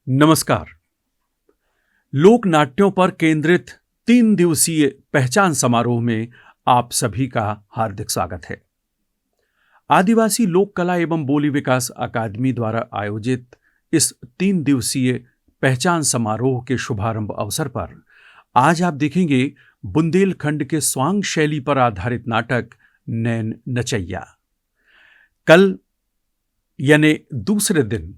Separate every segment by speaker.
Speaker 1: नमस्कार। लोक नाट्यों पर केंद्रित 3 दिवसीय पहचान समारोह में आप सभी का हार्दिक स्वागत है। आदिवासी लोक कला एवं बोली विकास अकादमी द्वारा आयोजित इस 3 दिवसीय पहचान समारोह के शुभारंभ अवसर पर आज आप देखेंगे बुंदेलखंड के स्वांग शैली पर आधारित नाटक नैन नचैया। कल यानी दूसरे दिन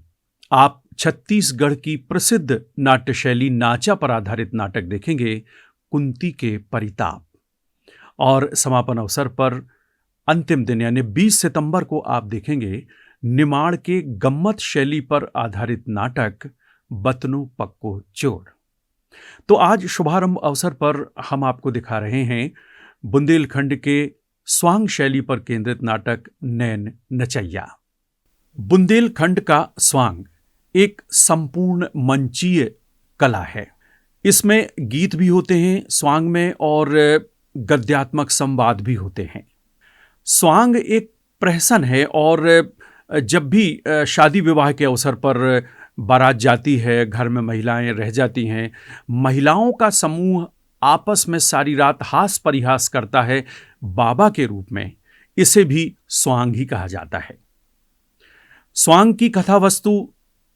Speaker 1: आप छत्तीसगढ़ की प्रसिद्ध नाट्य शैली नाचा पर आधारित नाटक देखेंगे कुंती के परिताप, और समापन अवसर पर अंतिम दिन यानी 20 सितंबर को आप देखेंगे निमाड़ के गम्मत शैली पर आधारित नाटक बतनो पक्को चोर। तो आज शुभारंभ अवसर पर हम आपको दिखा रहे हैं बुंदेलखंड के स्वांग शैली पर केंद्रित नाटक नैन नचैया। बुंदेलखंड का स्वांग एक संपूर्ण मंचीय कला है। इसमें गीत भी होते हैं स्वांग में और गद्यात्मक संवाद भी होते हैं। स्वांग एक प्रहसन है और जब भी शादी विवाह के अवसर पर बारात जाती है, घर में महिलाएं रह जाती हैं, महिलाओं का समूह आपस में सारी रात हास परिहास करता है बाबा के रूप में। इसे भी स्वांग ही कहा जाता है। स्वांग की कथा वस्तु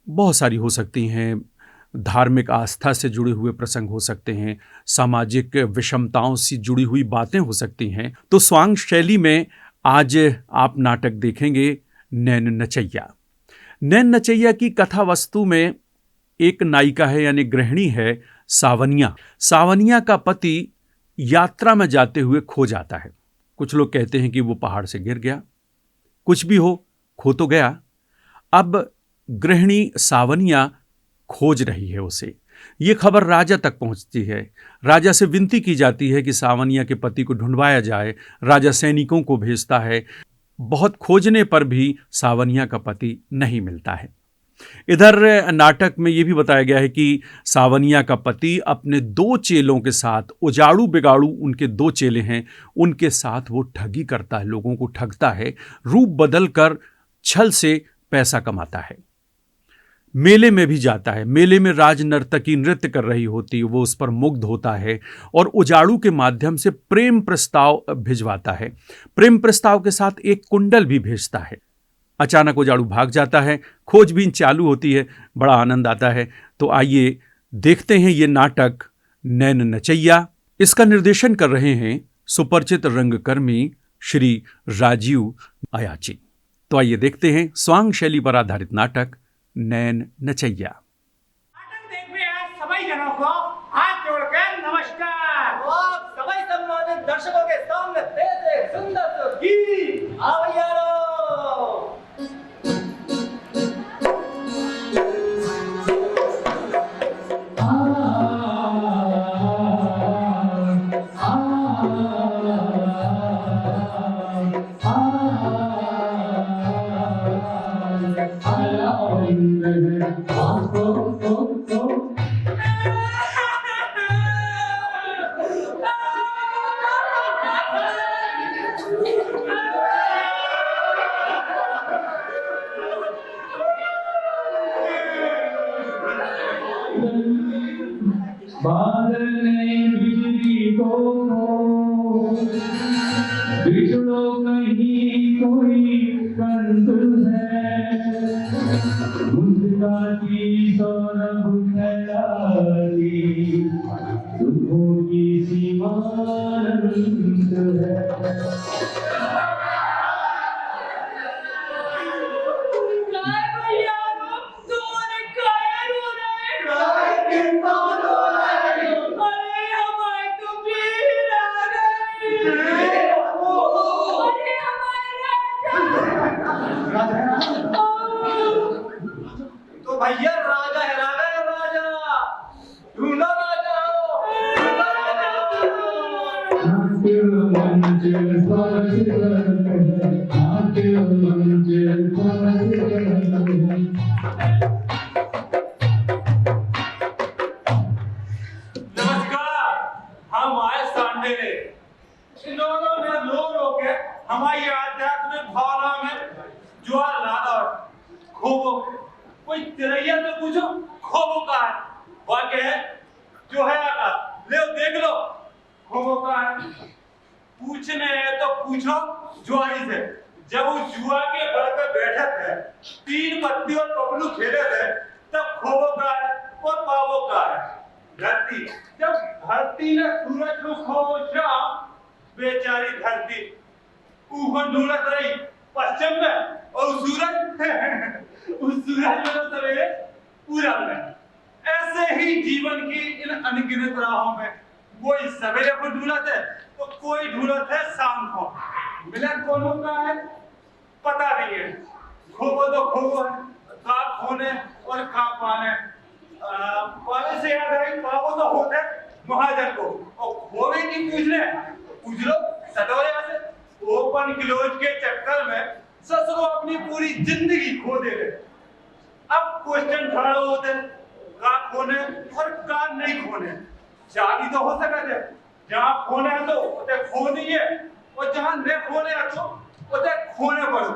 Speaker 1: बहुत सारी हो सकती हैं। धार्मिक आस्था से जुड़े हुए प्रसंग हो सकते हैं, सामाजिक विषमताओं से जुड़ी हुई बातें हो सकती हैं। तो स्वांग शैली में आज आप नाटक देखेंगे नैन नचैया। नैन नचैया की कथा वस्तु में एक नायिका है यानी गृहिणी है सावनिया। सावनिया का पति यात्रा में जाते हुए खो जाता है। कुछ लोग कहते हैं कि वो पहाड़ से गिर गया, कुछ भी हो, खो तो गया। अब गृहिणी सावनिया खोज रही है उसे। ये खबर राजा तक पहुंचती है। राजा से विनती की जाती है कि सावनिया के पति को ढूंढवाया जाए। राजा सैनिकों को भेजता है। बहुत खोजने पर भी सावनिया का पति नहीं मिलता है। इधर नाटक में यह भी बताया गया है कि सावनिया का पति अपने 2 चेलों के साथ, उजाड़ू बिगाड़ू उनके 2 चेले हैं, उनके साथ वो ठगी करता है, लोगों को ठगता है, रूप बदल कर छल से पैसा कमाता है। मेले में भी जाता है। मेले में राज नर्तकी नृत्य कर रही होती है, वो उस पर मुग्ध होता है और उजाड़ू के माध्यम से प्रेम प्रस्ताव भिजवाता है। प्रेम प्रस्ताव के साथ एक कुंडल भी भेजता है। अचानक उजाड़ू भाग जाता है। खोजबीन चालू होती है। बड़ा आनंद आता है। तो आइए देखते हैं ये नाटक नैन नचैया। इसका निर्देशन कर रहे हैं सुपरिचित रंगकर्मी श्री राजीव अयाची। तो आइए देखते हैं स्वांग शैली पर आधारित नाटक नैन नचैया।
Speaker 2: नाटक देखने आए सभी जनों को हाथ जोड़कर नमस्कार।
Speaker 3: आप सभी सम्मानित दर्शकों के सामने पेश है सुंदर सा गीत। आओ यारो।
Speaker 4: बादल ने बिजली को बिछड़ो कहीं कोई कंतुल है, मुस्काती सौरभ फैलाती दुखों की सीमा अनंत है।
Speaker 3: तो भैया राजा है, राजा है, राजा ढूंढो राजा हो, ढूंढो राजा
Speaker 2: नमस्कार। हम आए सांडे ले। इन लोगों ने रो रो के हमारी आध्यात्मिक भावना में ज्वार लादा। कोई तिरैया से पूछो, खो वाक्य है जो है आकाश ले देख लो खोबो का है पूछने है तो पूछो जुआरी से जब वो जुआ के बल पे बैठे थे 3 पत्ती और पपलू खेले थे तब खोबो का है और पावो का है धरती जब धरती ने सूरज को खोजा बेचारी धरती ऊपर ढूंढत रही पश्चिम में और सूरज उस सूरज में तो सवेरे पूरब में ऐसे ही जीवन की इन अनगिनत राहों में कोई सवेरे को ढूंढत है तो कोई ढूंढत है शाम को मिलन कौन का है पता नहीं है खोबो तो खोबो है का खोने और का पाने पाने से याद है पावो तो होते महाजन को और खोवे की पूछ लो सटोरिया से ओपन क्लोज के चक्कर में ससुरो अपनी पूरी जिंदगी खो दे रहे अब क्वेश्चन खड़ा होते का खोने और का नहीं खोने चाबी तो हो सकता है जहां खोने है तो उसे खो दिए और जहां नहीं खोने है तो उसे खोने पड़ो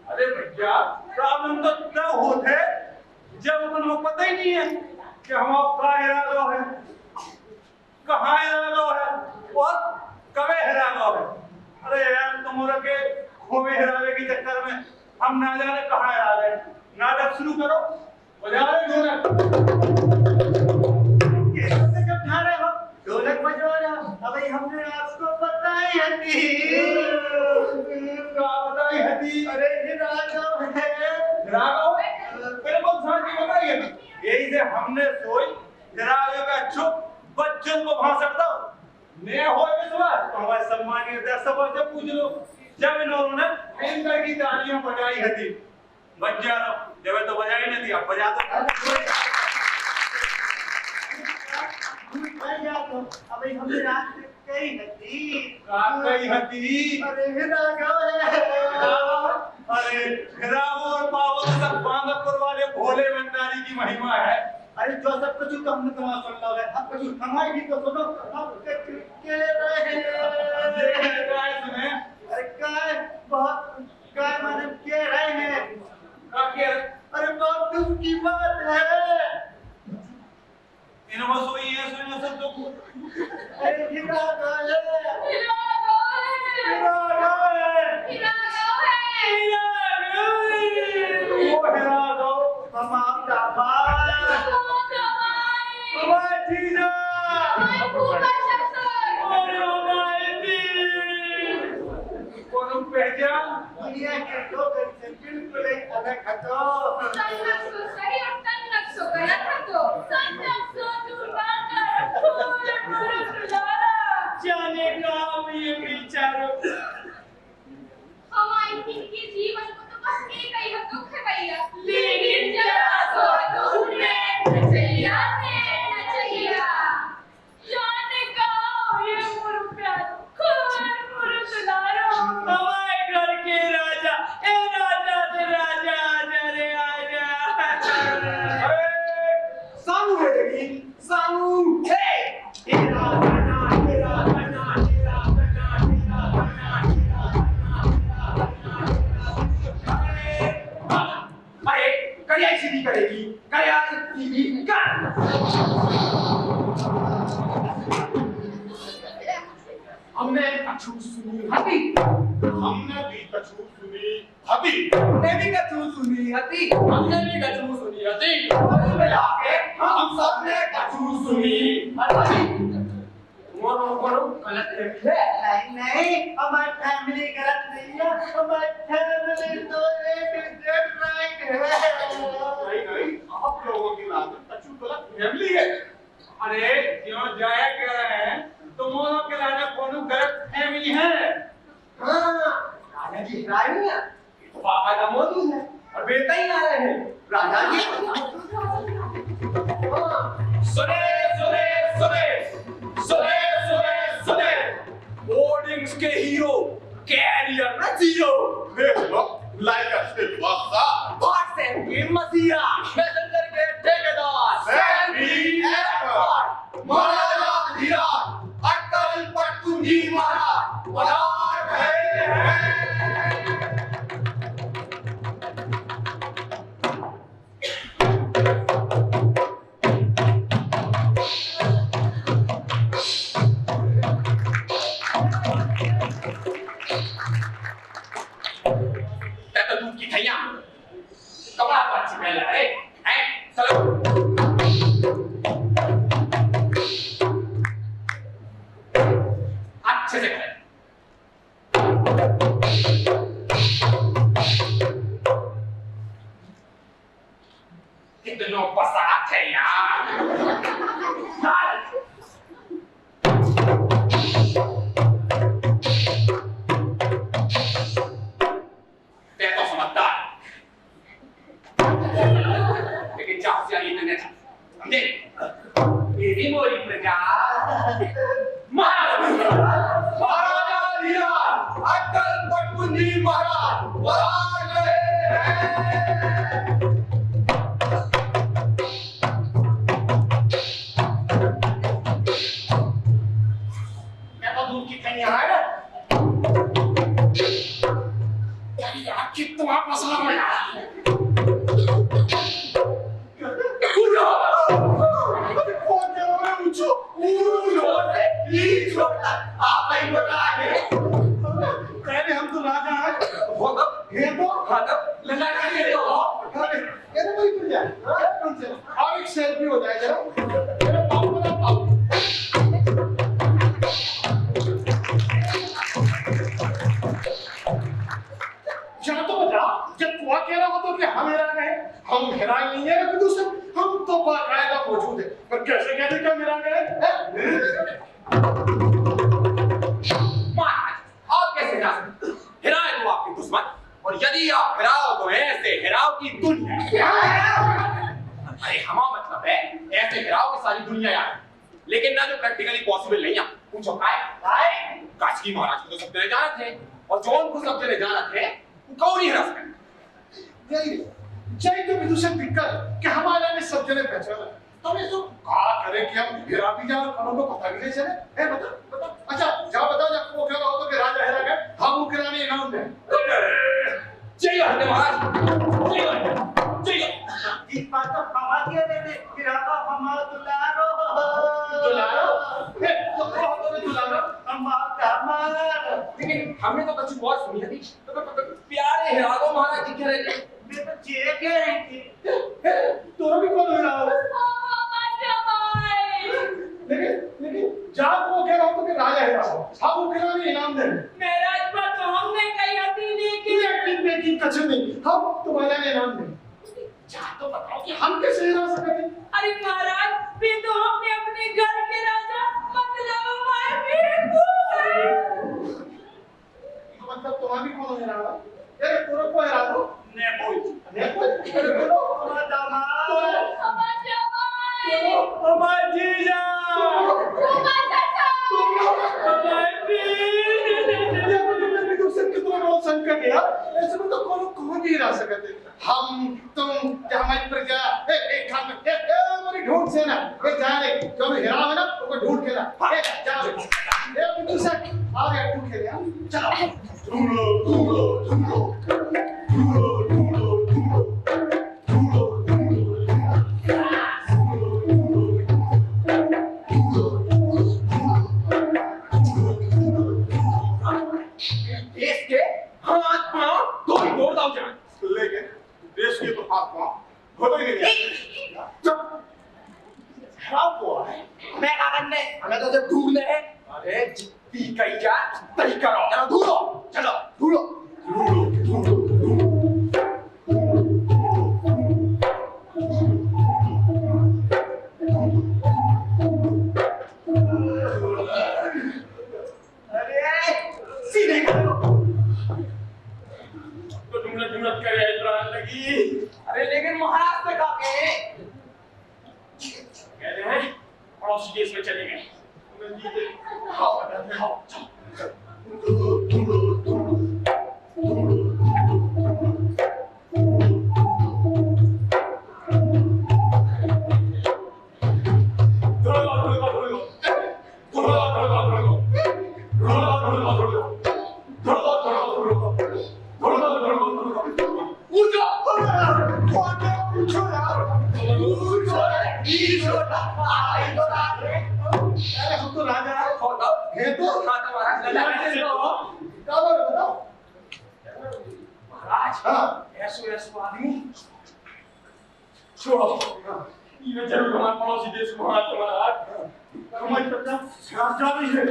Speaker 2: अरे भैया प्रॉब्लम तो तब होते जब अपन को पता ही नहीं है कि हम का इरादा है कहाँ इरादा है और कब इरादा है अरे यार तुम के खोवे हिरावे के चक्कर में हम ना जाने कहाँ आ गए नाटक शुरू करो बजा रहे ढोलक
Speaker 3: कैसे कब ठा रहे हो ढोलक बजवा रहा अबे हमने आपको बताई हती
Speaker 2: क्या बताई हती
Speaker 3: अरे ये राघव है
Speaker 2: राघव मेरे को सांची बताई हती यही से हमने सोई हिरावे का चुप बच्चों को भाषण दो ने होए विश्वास तो हमारे सम्मानीय दर्शकों से पूछ लो जब इन्होंने एंकर की तालियां बजाई हती बजा लो जब तो बजाई नहीं थी अब बजा दो
Speaker 3: अबे हमने रात कही हती
Speaker 2: कई हती
Speaker 3: अरे ये राघव है
Speaker 2: अरे हिरावो और पावो सब बांधपुर वाले भोले भंडारी की महिमा है
Speaker 3: अरे जो सब कुछ तो हमने तुम्हारा सुन लो है अब कुछ हमारी भी तो सुनो अब के रहे
Speaker 2: सुने
Speaker 3: अरे काय बहुत काय माने के रहे हैं अरे बहुत दुख की बात है
Speaker 2: इनमें सोई है सुने सब तो
Speaker 3: अरे हिरा गए
Speaker 2: वो हिरा दो
Speaker 3: हम आप दाबा
Speaker 2: हमारे जीजा कौन पहचान
Speaker 3: दुनिया के लोग से बिल्कुल अलग हटो
Speaker 2: जाने का ये विचारो
Speaker 5: हमारी जिंदगी जीवन को तो बस एक ही दुख है भैया लेकिन जरा सो दूर में नचैया जाने का ये मुर प्यार खूब मुर सुनारो
Speaker 2: हमारे घर के राजा ए राजा से राजा आजा रे आजा
Speaker 3: अरे सामू है देखी सामू हे तेरा गना तेरा गना तेरा गना तेरा गना अरे करिया सीधी करेगी करिया सीधी कर हमने कछु सुनी हती
Speaker 6: हमने भी कछु सुनी हती
Speaker 3: हमने भी कछु सुनी हती
Speaker 6: हमने भी कछु सुनी हती
Speaker 3: कुल मिला के हम सबने कछु सुनी हती
Speaker 2: मोरो गलत है
Speaker 3: नहीं हमारी फैमिली गलत नहीं है हमारी फैमिली तो एकदम राइट है
Speaker 6: नहीं आप लोगों की रात में कछु गलत फैमिली है
Speaker 2: अरे क्यों जाया कह रहे हैं तो मोरो के राजा कोनो गलत फैमिली है
Speaker 3: हाँ राजा जी राय नहीं है तो पापा का मौजूद है और बेटा ही आ रहे हैं राजा जी
Speaker 6: सुने सुने सुने सुने सुने सुने बोर्डिंग्स के हीरो कैरियर में जीरो देख लो लाइक से वासा
Speaker 3: बात से गेम मसीहा मैसेंजर के ठेकेदार
Speaker 6: सैंडी एक्टर महाराजा धीराज अटल पट्टू जी महाराज पधार रहे हैं अच्छे से करें। कितनों बसात है यार। ते तो समझदार, लेकिन चाहत से इतने समझे? मेरी मोरी प्रजा महाराजा दिया अक्कल पटकुंजी महाराज बराज रहे हैं। मैं तो दूध की कहीं आ रहा यार, कितना मसला है यार।
Speaker 3: पहले हम तो राजा हैं ये तो ये तो कोई कर जाए और एक सेल्फी हो जाए जरा मेरे पापा का पाप जरा तो बता जब तू कह रहा हो तो कि हम हेरा गए, हम हेरा नहीं है ना दूसरे, हम तो बाकायदा मौजूद है, पर कैसे कहते कि हम हेरा गए?
Speaker 6: आप कैसे हिरा सकते? हिराए तो आपके दुश्मन, और यदि आप हिराओ तो ऐसे हिराओ की दुनिया। अरे हमा मतलब है ऐसे हिराओ की सारी दुनिया यार, लेकिन ना जो प्रैक्टिकली पॉसिबल नहीं है। पूछो काय काचकी महाराज को तो सब जने जाना थे, और जो उनको सब जने जाना थे वो कौन ही हिरा सकते?
Speaker 3: यही चाहिए तो विदुषक दिक्कत कि हमारे ने सब जने पहचाना, तो मैं तो कहा करे कि हम हिरा भी जाओ, हम को पता भी नहीं चले। ए बता बता, अच्छा जाओ बताओ जब वो कह रहा हो तो कि राजा हिरा गए, हम वो किराने इनाम दें।
Speaker 6: जय हरदे महाराज, जय
Speaker 3: इस बात तो हवा के दे दे हिरा का हमारा दुलारो तो तो दुलारो हमारा,
Speaker 6: लेकिन हमने तो कुछ बहुत सुनी थी। तो प्यारे हिरागो महाराज जी कह रहे थे,
Speaker 3: मैं तो जे कह रही थी तो भी कौन हिरा हो, लेकिन जात वो कह रहा हो कि राजा हिरा हो, हम वो किराने इनाम दें।
Speaker 5: महाराज पर तो हमने कही थी
Speaker 3: लेकिन कछ नहीं, हम तुम्हारा इनाम दें। जा तो बताओ कि हम कैसे हिरा सकेंगे?
Speaker 5: अरे महाराज भी तो हमने अपने घर के राजा मतलब हमारे वीर को
Speaker 3: मतलब तुम्हारा भी कौन हिरा हो? ये पूरा को हिरा दो ने बोल बोलो हमारा दामाद
Speaker 2: हमारे जीजा,
Speaker 3: संकट है ऐसे में तो कौन भी हिरा सकते? हम तुम हमारी प्रजा एक खान मेरी ढूंढ से ना जाने जो भी हिरा है ना उसको ढूंढ के ला जाओ बिल्कुल सर आ गया ढूंढ के ले चलो ढूंढो
Speaker 6: देश के हाथ पांव दो ही तोड़ दाओ जान,
Speaker 3: लेकिन देश के तो हाथ पांव होते ही नहीं। जब खराब हुआ है
Speaker 6: मैं क्या करने, हमें तो जब ढूंढने हैं। अरे जितनी कही जा तही करो, चलो ढूंढो, चलो ढूंढो।
Speaker 3: अरे सीधे करो
Speaker 2: तो ढूंढत कर इतरान लगी।
Speaker 6: अरे लेकिन महाराज से कहा के
Speaker 2: कहते हैं पड़ोसी देश में चले गए।
Speaker 3: अरे हम तो राजा है तो
Speaker 6: खाता महाराज
Speaker 3: बताओ
Speaker 6: महाराज
Speaker 3: हाँ
Speaker 6: ऐसो आदमी
Speaker 3: छोड़ो
Speaker 2: ये जरूर हमारे पड़ोसी देश में हाथ हमारा हमारी प्रजा श्राप जा रही है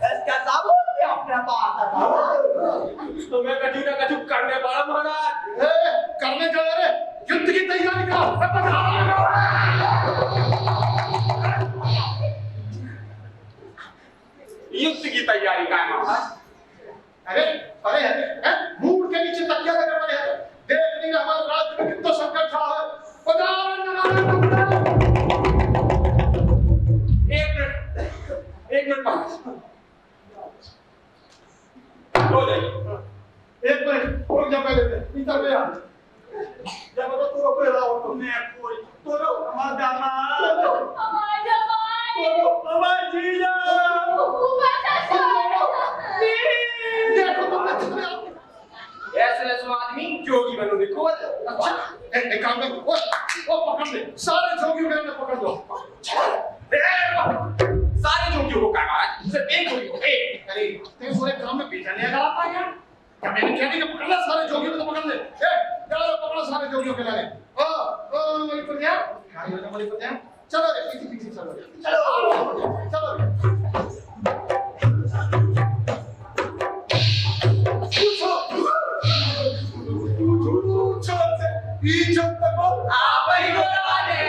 Speaker 7: इसका साबुन भी अपने पास रखा।
Speaker 2: तो मैं कछु ना कछु करने वाला महाराज
Speaker 3: करने जा रहे युद्ध की तैयारी करो।
Speaker 2: युद्ध की तैयारी का है महाराज
Speaker 3: अरे अरे अरे मूड के नीचे तकिया लगा पड़े हैं। देख नहीं रहा हमारे राज्य में कितना संकट छा है।
Speaker 2: एक मिनट महाराज हो जाइए
Speaker 3: एक मिनट रुक जा पहले इधर पे आ। जब तो तू रोक रहा हो तो
Speaker 2: मैं कोई तो रो हमारा दामाद
Speaker 5: हमारा जमाई
Speaker 2: तो रो हमारा जीजा
Speaker 5: ऊपर से
Speaker 3: देखो तुमने कितने
Speaker 7: ऐसे आदमी जोगी बनो देखो।
Speaker 3: अच्छा एक काम कर वो पकड़ ले सारे जोगियों को पकड़ लो।
Speaker 2: सारे जोगियों को कहा महाराज सिर्फ एक जोगी को एक
Speaker 3: अरे तेरे पूरे काम में पीछा नहीं लगा पाता यार। क्या मैंने कह दिया पकड़ ले सारे जोगियों को तो पकड़ ले। यार पकड़ो सारे जोगियों के लाने। ओ मणिपुरिया क्या हो गया मणिपुरिया चलो रे पीछे पीछे चलो चलो चलो
Speaker 2: इज्जत तक
Speaker 7: आप ही को वाले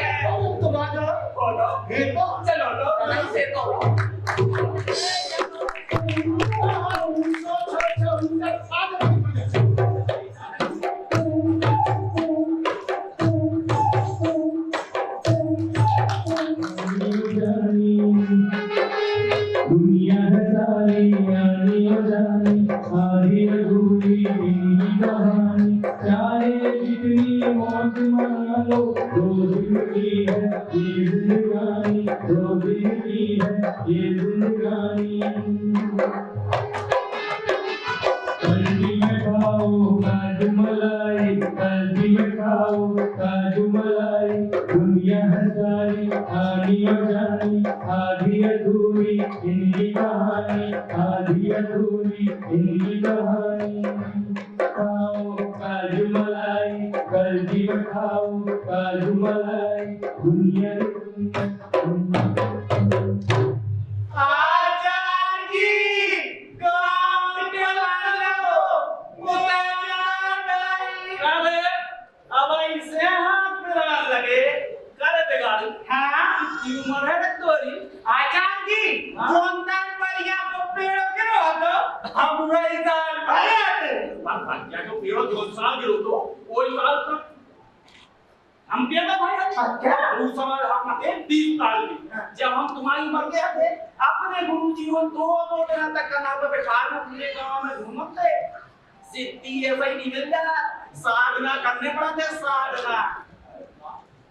Speaker 3: तुम राजा
Speaker 2: बोलो
Speaker 3: ये तो
Speaker 7: चलो लो ऐसे तो
Speaker 4: दुनिया है सारी आनी और जानी आधी अधूरी जिंदगी कहानी चाहे जितनी मौज माना लो दो दिन की है ये जिंदगानी दो दिन की है ये जिंदगानी कल्टी में खाओ काजू मलाई कल्टी में खाओ काजू मलाई दुनिया है सारी आनी और जानी आधी अधूरी इनकी कहानी आधी अधूरी इनकी कहानी खाओ काजू मलाई कल्टी में खाओ काजू मलाई दुनिया
Speaker 7: आचार्य काम के वालों
Speaker 2: अरे अब इसे हाथ मेरा लगे करे बेगारी
Speaker 7: हाँ
Speaker 2: उम्र है ना तोरी
Speaker 7: आचार्य मोंतन पर या को पेड़ों के रो दो हम वही साल भरे आते
Speaker 2: या जो पेड़ों जो साल गिरो तो वही साल तक हम पेड़ भाई
Speaker 7: अच्छा
Speaker 2: उस समय हम थे 30 साल की जब हम तुम्हारी उम्र के थे अपने गुरु जी को दो दिन तक कनाल पे बैठा कर पूरे गांव में घूमते सिद्धि ऐसा ही नहीं मिल रहा साधना करने पड़ते साधना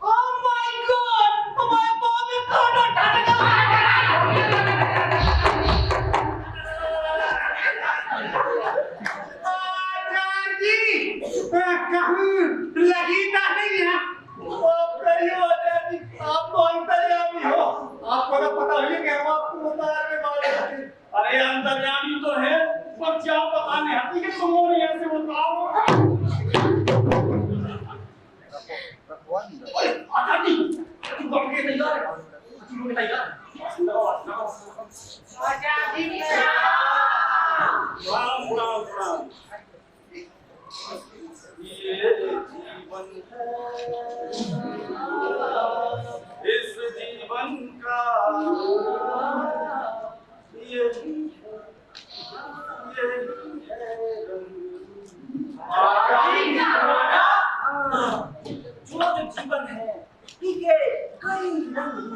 Speaker 7: ओह माय गॉड हमारे पाँव में कौन उठा लगा आचार्य कहूँ लगी ना नहीं है
Speaker 2: आप तो अंतर्यामी हो आपको तो पता ही है कि हम आपको बताने वाले हैं अरे अंतर्यामी तो है पर क्या बताने आती है तुम और ऐसे बताओ आजादी तू कौन के तैयार है तू लोग तैयार
Speaker 7: आचार्य
Speaker 2: राम राम राम ये जीवन है इस जीवन का ये
Speaker 7: जो जीवन है के कई रंग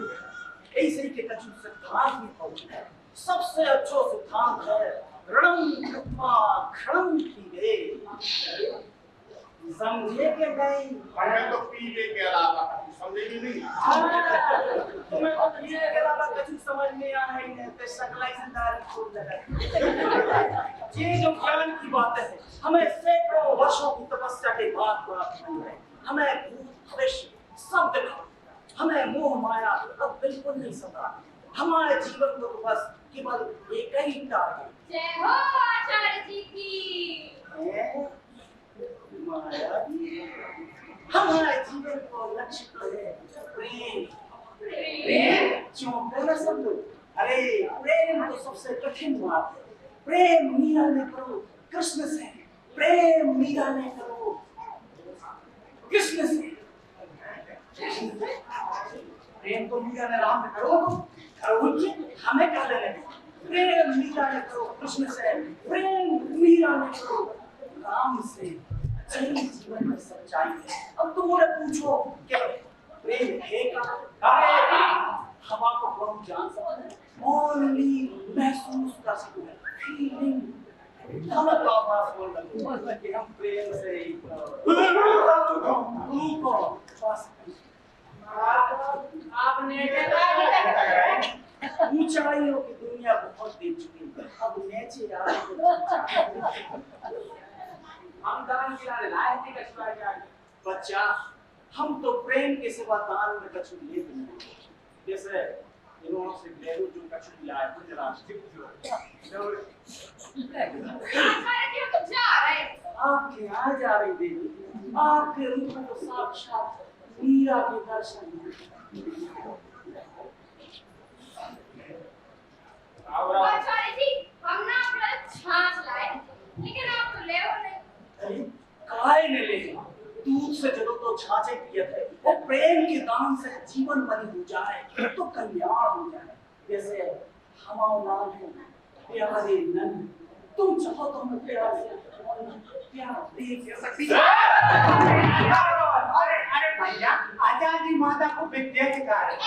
Speaker 7: ऐसे के कछु सिद्धांत में पहुंचे सबसे अच्छो सिद्धांत है रणम कृत्वा क्षणम पीवे समझे के नहीं
Speaker 3: हमें तो पीने के अलावा समझे ही नहीं।
Speaker 7: तुम्हें तो पीने के अलावा कुछ समझ में आ रही है तो सकलाई संदार खोल लगा ये जो ज्ञान की बात है हमें सैकड़ों वर्षों की तपस्या के बाद प्राप्त हुई है हमें भूत भविष्य सब दिखा हमें मोह माया अब बिल्कुल नहीं सता हमारे जीवन को तो बस केवल एक ही टारगेट
Speaker 5: जय हो आचार्य जी की
Speaker 7: माया हमारे जीवन को लक्ष्य तो है प्रेम। प्रेम क्यों बोला सब लोग? अरे प्रेम तो सबसे कठिन बात है। प्रेम मीरा ने करो कृष्ण से, प्रेम मीरा ने करो कृष्ण से। प्रेम तो मीरा ने राम से करो, हमें क्या लेने दो। प्रेम मीरा ने करो कृष्ण से, प्रेम मीरा ने करो राम से। यही जीवन में सच्चाई है। अब तुम मुझे पूछो कि प्रेम है क्या? हवा को कौन जान सकता है? ओनली महसूस कर सकते हैं, फीलिंग। हम तो आवाज बोल रहे हैं कि हम प्रेम से ही आपने ऊंचाइयों की दुनिया बहुत देख चुकी है, अब नीचे आ हम दान खिलाने लाए थे कछुआ के बच्चा। हम तो प्रेम के सिवा दान में कछु लेते नहीं। जैसे इन्होंने से लेरो जो कछु खिलाए तो जरा आप क्या जा रही देवी? आपके रूप में तो साक्षात मीरा के दर्शन।
Speaker 5: आचार्य जी, हम ना अपना छाछ लाए थे, लेकिन आप तो ले हो नहीं।
Speaker 7: काय ने ले दूध से जब तो छाछे पिए थे, वो प्रेम के दान से जीवन बनी हो जाए तो कल्याण हो जाए। जैसे हमारा नाम है प्यारे नंद, तुम चाहो तो हम प्यार से प्यार दे सकती।
Speaker 3: अरे भैया, आचार्य जी माता को विद्या सिखा रहे हैं।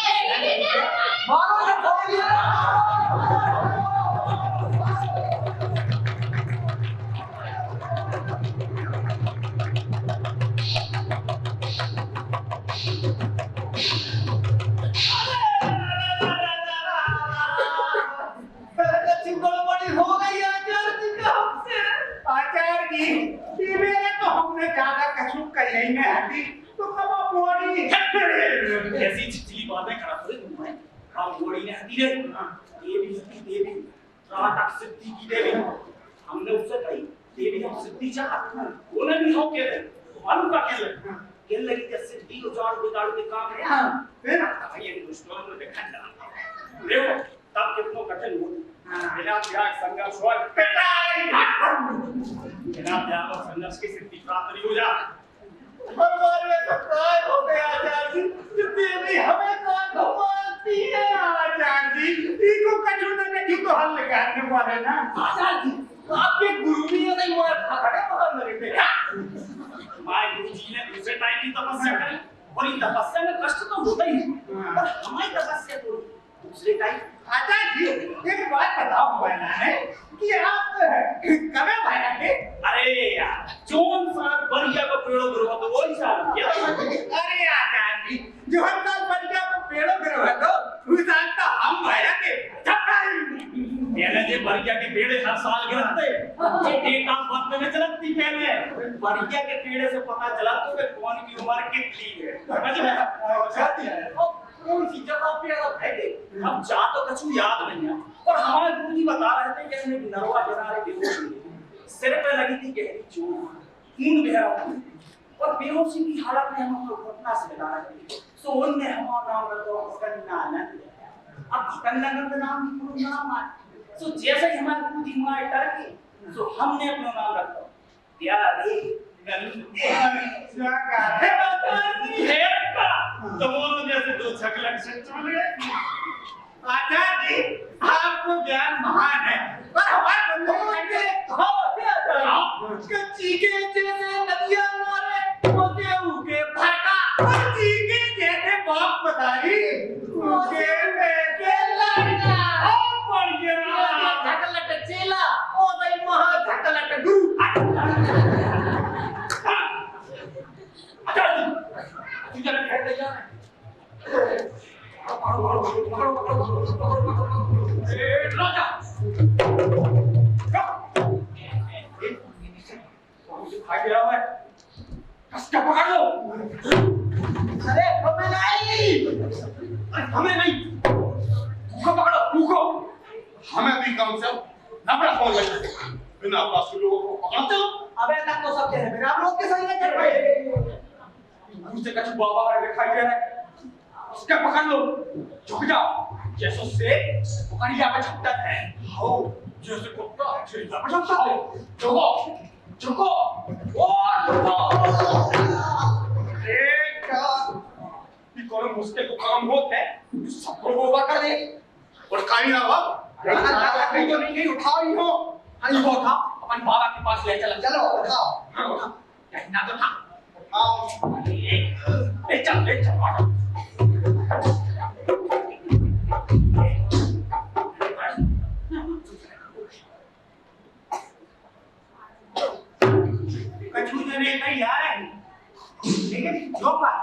Speaker 3: आचार्य जी, मेरे तो हमने ज्यादा कछु कही नहीं आती तो कब बोली
Speaker 7: ऐसी चिचली बातें करा थोड़ी तुम है। हम गोड़ी ने हती रे देवी सती देवी राटक सिद्धि की देवी। हमने उससे कही देवी हम सिद्धि चाहते हैं, वो नहीं हो के मालूम का के लगी कि सिद्धि उजाड़ बिगाड़ के काम है। हां फिर भाई ये दुश्मन ने देखा ना देखो तब कितना कठिन हो। बिना त्याग संघर्ष और बिना त्याग और संघर्ष की सिद्धि प्राप्त नहीं हो जाती।
Speaker 3: हमारे तो काय हो गया आचार्य जी, देवी हमें काय घुमाती है आचार्य जी। इनको कछु न कछु तो हल निकालने वाले ना।
Speaker 7: आचार्य जी आपके गुरु भी ये नहीं मार खड़े बाहर लगे थे। हमारे गुरुजी ने दूसरे टाइप की तपस्या करी और इन तपस्या में कष्ट तो होता ही है, पर हमारी तपस्या तो दूसरे टाइप।
Speaker 3: आचार्य जी एक बात बताओ भैया है कि आप कब भैया के?
Speaker 7: अरे यार जोन साल बरिया को पेड़ों गिरवा तो वही साल क्या?
Speaker 3: अरे आचार्य जी जो हम साल बरिया को पेड़ों गिरवा तो उस साल तो हम भैया के
Speaker 7: पहले जे बरिया के पेड़े हर साल गिरते ये एक काम वक्त में चलती। पहले बरिया के पेड़े से पता चला तो कि कौन की उम्र कितनी है। समझ में कौन सी जगह पे बैठे हम जा तो कछु याद नहीं है, और हमारे गुरुजी बता रहे थे कि उन्हें नरवा जनारे बेहोश हुए, सिर पे लगी थी गहरी चोट, खून बह रहा था और बेहोशी की हालत में हम लोग घटना से मिला रहे थे। सो उनने हमारा नाम रखा कन्नानंद। अब कन्नानंद नाम की पूरा नाम है। सो जैसे ही हमारे गुरुजी मार टरके सो हमने अपना नाम रखा प्यारे नंद। दोनों जैसे दो छकलक से चल गए।
Speaker 3: आचार्य जी आपको ज्ञान महान है पर हमारे बंधुओं के चीके जैसे नदियां मारे मोते उके भाटा और चीके जैसे बाप बताई उके बेटे लड़का और पड़ गया झकलट चेला ओ भाई महा झकलट गुरु।
Speaker 7: आचार्य जी तुझे घर ले जा राजा भाई रहा है कसका पकड़ लो।
Speaker 3: अरे हमें नहीं
Speaker 7: उसको पकड़ो रुको।
Speaker 6: हमें भी कम से नफरत हो गई बिना पास लोगों को पकड़ते हो।
Speaker 3: अबे तक तो सब जगह मेरा आप लोग के संग चल रहे
Speaker 6: दूर से कछु बाबा हमें दिखाई दे रहा है। उसके पकड़ लो, झुक जाओ, जैसे से पकड़िया पे झपटा है। आओ, जैसे कुत्ता चिड़िया पे झपटा है। झुको, झुको, और झुको। ये कौन मुश्किल को काम होता है? सबको गोबर कर दे।
Speaker 3: और काई ना बाप
Speaker 6: कहीं तो नहीं उठाओ ही हो। हाँ ये उठा, अपन बाबा के पास ले चला।
Speaker 3: चलो उठाओ
Speaker 6: हाँ उठा, कहना तो था।
Speaker 3: आओ
Speaker 6: ले चल, ले चल।
Speaker 7: कछु जने कहीं आ रहे हैं, लेकिन जो बात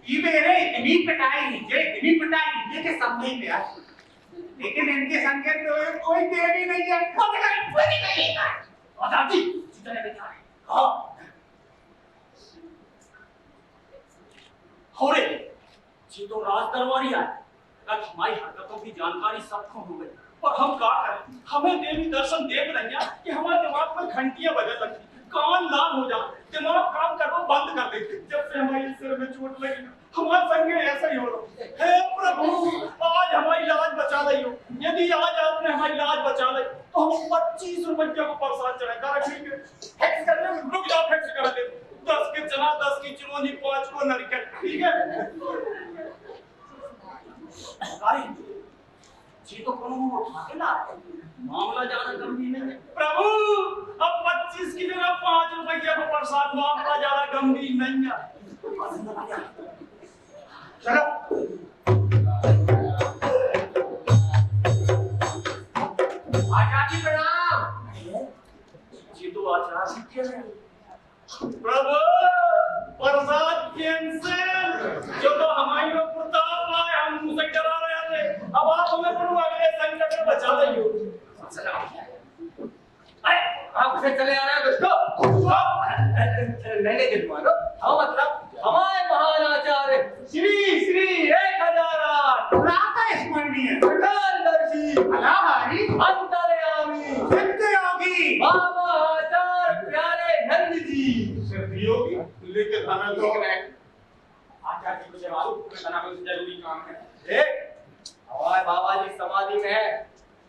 Speaker 7: ये मेरे इतनी पिटाई ये के समझे में यार, लेकिन इनके संगे तो कोई देवी नहीं है।
Speaker 6: आजादी जितने बेचारे हाँ हो रे जी तो राज दरबारी आए। अगर हमारी हरकतों की जानकारी सबको हो गई और हम क्या करें? हमें देवी दर्शन देख रही हैं कि हमारे दिमाग में घंटियां बजने लगती, कान लाल हो जा, दिमाग काम करना बंद कर देते। जब से हमारे सिर में चोट लगी हमारे संगे ऐसा ही हो रहा। हे प्रभु आज हमारी लाज बचा रही हो। यदि आज आपने हमारी लाज बचा ली तो हम 25 रुपये को प्रसाद चढ़ाएगा। ठीक है फिक्स कर ले, रुक जाओ फिक्स कर ले। 10 के चना 10 की चिरौंजी 5 को नरकट। ठीक है अरे जी तो कोनो उठा के ला मामला ज्यादा गंभीर नहीं है प्रभु। अब 25 की जगह 5 रुपये को प्रसाद, मामला ज्यादा गंभीर नहीं है।
Speaker 7: चलो
Speaker 6: आचार्य प्रणाम। जी तो आचार्य क्या है प्रभु? प्रसाद कैंसिल। जो तो हमारी में प्रताप आए हम मुझसे डरा रहे थे, अब आप हमें प्रभु अगले संकट में बचा रही हो। अरे आप से चले आ रहे हैं दोस्तों। नहीं दिलवानो हाँ मतलब हमारे महान आचार्य श्री श्री 1008
Speaker 7: राता स्मरणीय
Speaker 6: प्रकाशदर्शी
Speaker 7: अलाहारी
Speaker 6: अंतर्यामी
Speaker 7: सिद्धयोगी
Speaker 6: बाबा आचार्य प्यारे नंद जी।
Speaker 3: योगी लेके थाना तो
Speaker 6: आचार्य जी मुझे मालूम तुम्हें थाना में जरूरी काम है। देख हमारे बाबा जी समाधि में है,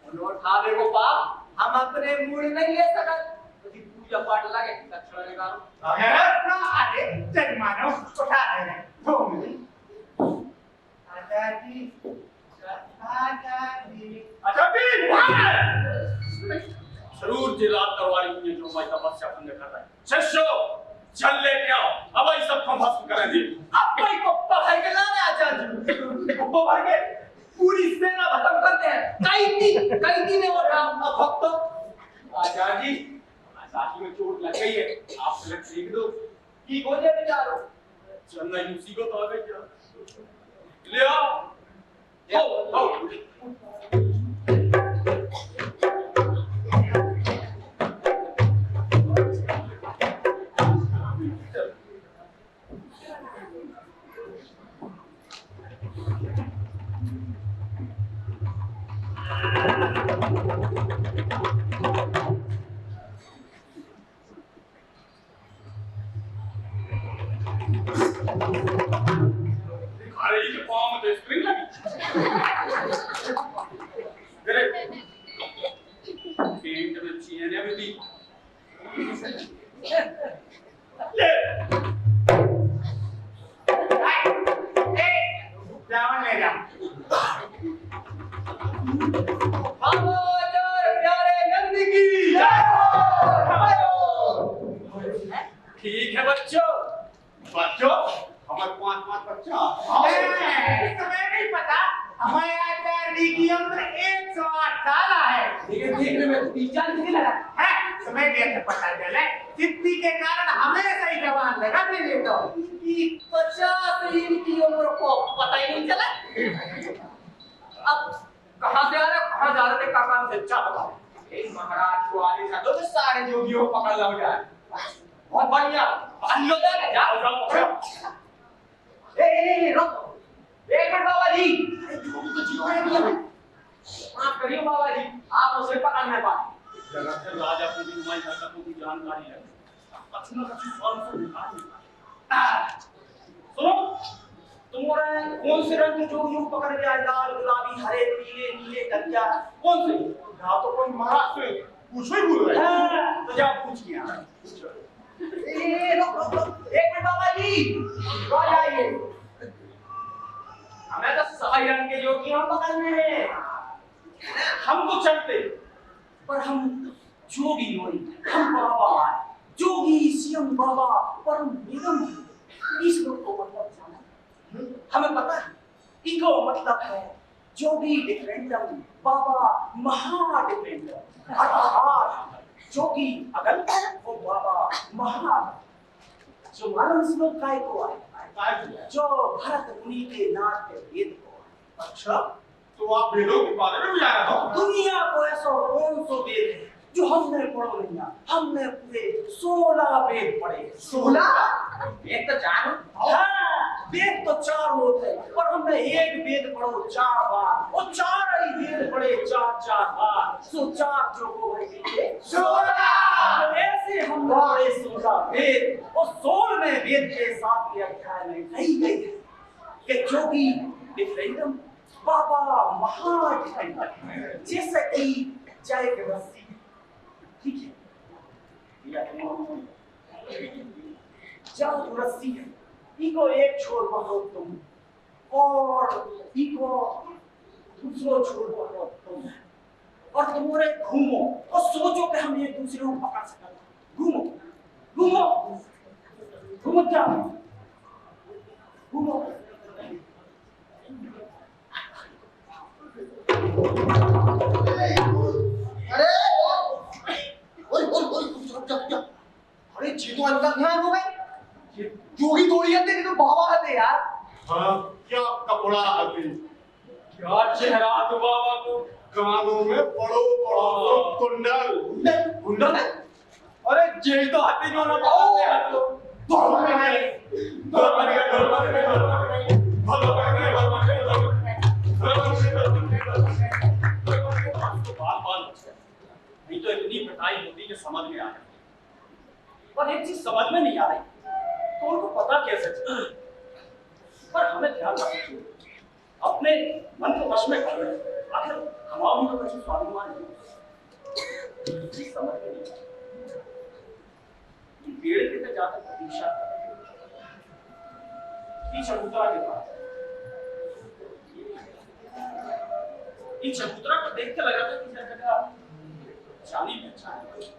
Speaker 6: उन्होंने ठावे को पाप हम अपने मूड नहीं ले सकते। यदि पूजा पाठ लगे दक्षिणा निकालो।
Speaker 7: अरे चल मानो उठा दे रहे 2 मिनट। आजादी
Speaker 6: जरूर जिला करवारी हुई जो मैं तपस्या भंग कर रहा है। शिष्यो चल लेके आओ, अब ये सब को भस्म करेंगे। अब भाई को पकड़ के ला रहे आचार्य को भर के पूरी सेना खत्म करते हैं। कई दिन और अब भक्त आचार्य जी साथी में चोट लग गई है, आप लग देख दो की गोले बेचारो चलना ही उसी को तो आ गई क्या। ले आओ अरे ये पाँव में तो स्प्रिंग लगी। पेट में चीने भी दी।
Speaker 7: चावल ले जा।
Speaker 6: बाबा आचार्य प्यारे नंद की जय हो। ठीक है बच्चों
Speaker 3: हमारे 5 बच्चा
Speaker 7: तुम्हें नहीं पता हमारे आचार्य जी की उम्र 108 साल है।
Speaker 6: लेकिन देखने में 30-40 नहीं लगा
Speaker 7: है तुम्हें कैसे पता चले? सिद्धि के कारण हमेशा ही जवान लगा मेरे तो।
Speaker 6: कि 50 इनकी उम्र को पता ही नहीं चला। अब कहां से आ रहे कहां जा रहे थे का काम सच्चा बताओ। एक महाराज को आने का तो सारे जोगियों को पकड़ लो जाए। बहुत बढ़िया बांध लो जाए। जाओ रुक एक मिनट बाबा जी। माफ करिए बाबा जी, आप उसे पकड़ नहीं पाए। जगत राजा को भी हमारी हरकतों की जानकारी है, कछु न कछु फॉर्म से निकाल
Speaker 7: कौन से रंग जो यूं पकड़ गया, लाल गुलाबी हरे पीले नीले करिया, कौन से?
Speaker 3: यहाँ तो कोई महाराज से पूछो ही भूल गए।
Speaker 7: हाँ, तो जाओ पूछ किया। एक मिनट बाबा जी, कौन आइए? हमें तो सही रंग के जो कि हम पकड़ने हैं, हम तो चलते, पर हम जोगी नहीं, हम बाबा हैं, जोगी सियम बाबा परम निगम, इस लोग को मतलब जाना, हमें पता है, इको मतलब है जोगी डिफरेंटम, बाबा महा डिफरेंटम, अर्थात जोगी अगल वो बाबा महा, जो मालूम श्लोक काय को है, जो भरत मुनि के नाट्य वेद को है।
Speaker 3: अच्छा, तो आप वेदों के बारे में भी जाना हो?
Speaker 7: दुनिया को ऐसा कौन सो वेद है जो हमने पढ़ो नहीं है? हमने पूरे 16 वेद पढ़े।
Speaker 3: 16?
Speaker 7: वेद तो जानो? हाँ, वेद तो 4 होते हैं, पर हमने एक वेद पढ़ो 4 बार, और 4 ही वेद पढ़े 4 बार, सो 4 जो हो गए 16। ऐसे हमने पढ़े 16 वेद, और 16वें वेद के 7वें अध्याय में कही गई है कि जोगी डिफरेंटम, बाबा महा डिफरेंटम, जैसे कि चाय के रस्सी, ठीक है, या जादू रस्सी है, इको एक छोर पकड़ो तुम, और इको दूसरो छोर पकड़ो तुम, और तुम्हारे घूमो और सोचो कि हम एक दूसरे को पकड़ सकते, घूमो घूमो घूमो, जाओ घूमो।
Speaker 3: अरे अरे जी तो अंदर ध्यान हो गए, जोगी थोड़ी है तेरी, तो बाबा है यार। हाँ, क्या कपड़ा है,
Speaker 2: क्या चेहरा तो बाबा को,
Speaker 3: कानों में बड़ो बड़ो कुंडल।
Speaker 2: कुंडल है? अरे जेल तो हाथी जो ना पाते हैं तो
Speaker 3: दौड़ में है,
Speaker 7: नहीं तो इतनी पिटाई होती कि समझ में आ रही, और एक चीज समझ में नहीं आ रही तो उनको पता कैसे चले? पर हमें ध्यान रखना चाहिए, अपने मन को वश में कर रहे हैं, आखिर हमारा भी तो कुछ स्वाभिमान है, चीज समझ में नहीं आ रही। पेड़ के जाकर प्रतीक्षा की चबूतरा के पास, इस चबूतरा को देख के लगा था कि यह जगह जानी पहचानी।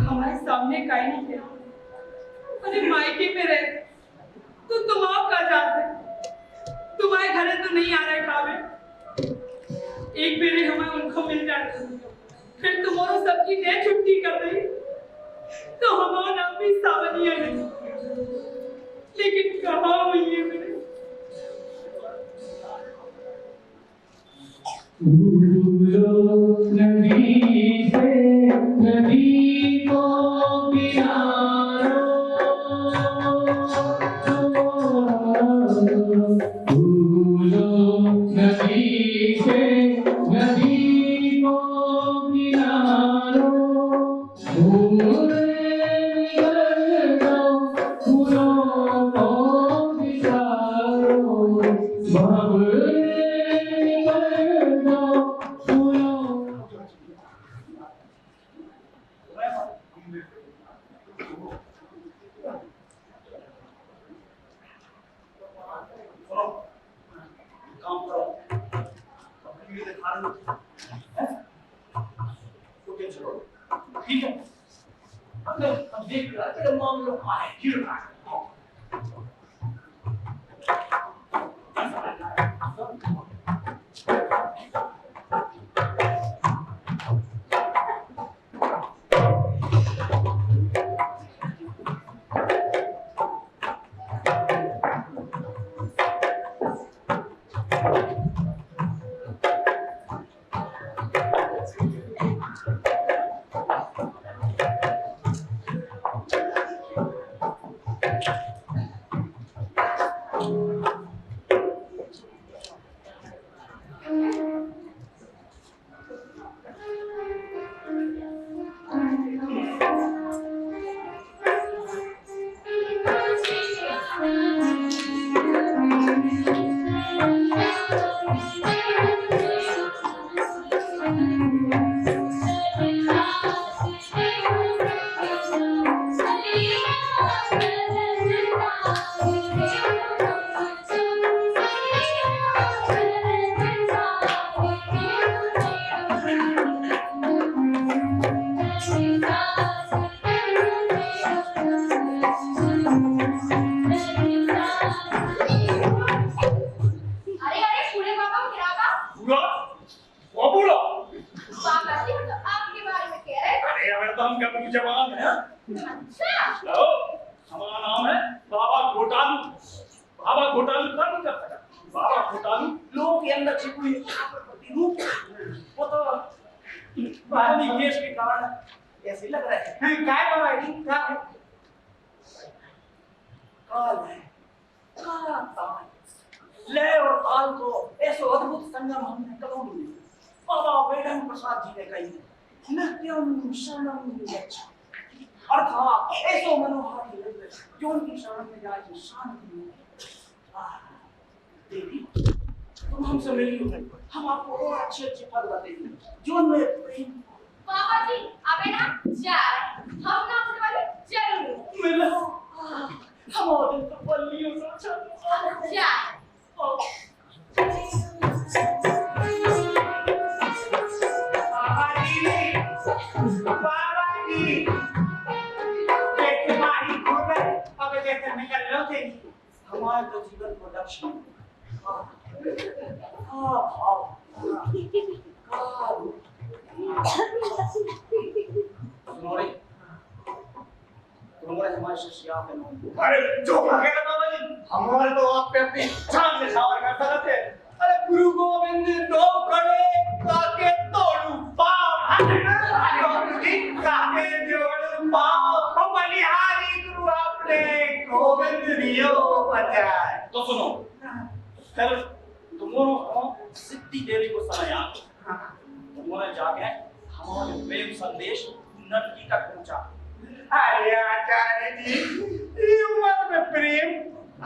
Speaker 5: हमारे सामने काई नहीं थे, अरे मायके में रहे तो तुम आप का जाते, तुम्हारे घरे तो नहीं आ रहे खावे, एक बेरे हमें उनको मिल जाते, फिर तुम्हारो सबकी दे छुट्टी कर रही तो हमारा नाम भी सावनिया नहीं, लेकिन कहाँ हुई है मेरे?
Speaker 4: नदी से नदी को किनारो, नदी से नदी को किनारो, फूलों को बिचारो,
Speaker 7: काम करो, अपनी भी दिखा रहे हो, तो टेंशन लो, ठीक है? अब देख रहा तेरे मामलों का है, गिर रहा है।
Speaker 6: नाम क्या अपनी जवान है? लो, हमारा नाम है बाबा घोटालू। बाबा घोटालू कर नहीं कर सका। बाबा घोटालू
Speaker 7: लोग के अंदर छिपी हुई प्रतिरूप वो तो पहली केस के कारण ऐसे लग रहा है। क्या है बाबा जी? क्या है? काल है, काला ताल। लय और ताल को ऐसे अद्भुत संगम हमने कदों में बाबा वेदन प्रसाद जी ने कही नृत्यम शरणम गच्छामि। अर्थात ऐसो मनोहारी नृत्य जो उनकी शरण में जाए तो शांति मिले। देवी तुम हमसे मिली हो, हम आपको और अच्छे अच्छे पद बताएंगे जो उनमें प्रेम
Speaker 8: बाबा जी अबे ना जा हम ना आपसे वाले जरूर
Speaker 7: मिलो। हमारे दिल तो पल्लियों से अच्छा
Speaker 8: जा
Speaker 7: बाबा जी कैसे मारी घूम रहे अब जैसे निकल लो थे हमारे तो जीवन को लक्ष्य हमारे शिष्य आप हैं।
Speaker 6: अरे जो भागे ना बाबा जी, हमारे तो आप पे अपनी जान निछावर करता रहते। अरे गुरु गोविंद दो खड़े काके तोड़ू पाँव, काके जोड़ू पाँव, बलिहारी गुरु आपने गोविंद दियो बचाए। तो सुनो, फिर तुमोरो को सिद्धि देवी को समय आ, तुमोने जाके हमारे प्रेम संदेश नटकी तक पहुंचा।
Speaker 7: अरे आचार्य जी ये उम्र में प्रेम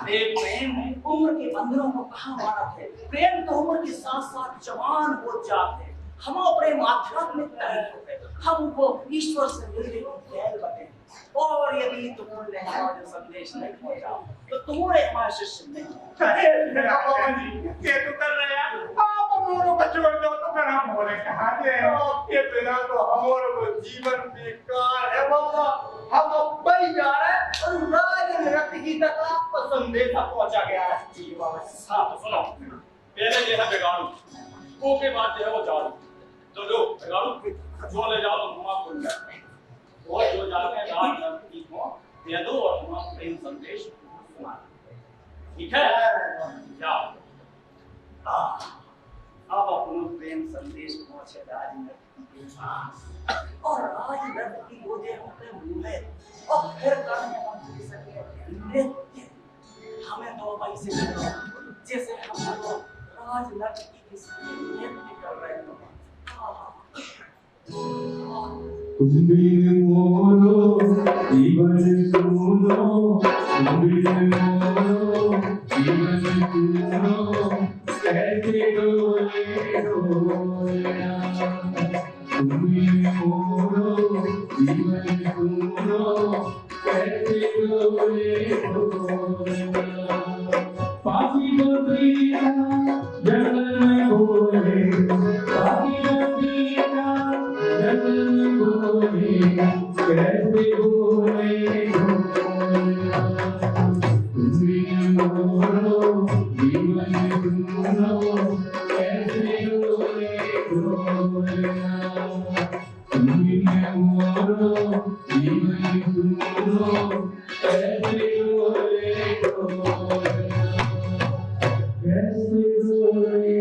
Speaker 6: अरे प्रेम
Speaker 7: उम्र के बंधनों को कहाँ मारा है। प्रेम तो उम्र के साथ साथ जवान हो जाते हैं। हम प्रेम आध्यात्मिक नहीं होते, हमको ईश्वर से मिलने की गैर बने। और यदि तुमने हमारा संदेश नहीं पहुंचा तो तुम्हारे हमारे शिष्य नहीं।
Speaker 6: बाबा जी ये तो कर रहे हैं आप हमारों को छोड़ दो तो फिर हम बोले कहाँ से ये बिना तो हमारों को जीवन बेकार है बाबा। हम अब बड़ी जा रहे हैं और राज नृत्य की तक आपको संदेशा पहुंचा गया है। जी बाबा हाँ तो सुनो, पहले जो है बिगाड़ू वो के बाद जो है वो झाड़ू, तो जो बिगाड़ू जो ले जाओ तो घुमा खुल जाए और जो जाके राज नृत्य को दे दो और हमारा प्रेम संदेश सुना। ठीक है जाओ।
Speaker 7: अब अपना प्रेम संदेश पहुंचे राजनृत्य के पास और राजनृत्य की गोदे होते मुंह और फिर करने हम सके नृत्य। हमें तो भाई से जैसे हम लोग राजनृत्य की नृत्य कर रहे हो।
Speaker 4: तुम बिन मोरो जीवन सुनो, तुम बिन मोरो जीवन सुनो, कैसे डोले डोलना। तुम बिन मोरो जीवन सुनो, कैसे डोले डोलना। पापी को पीता जंगल में बोले, पापी को पीता जंगल में बोले, कैसे बोले बोलना। तुम बिन मोरो जीवन सुनो, कैसे बोले बोलना। तुम बिन मोरो जीवन सुनो, कैसे बोले बोलना। कैसे बोले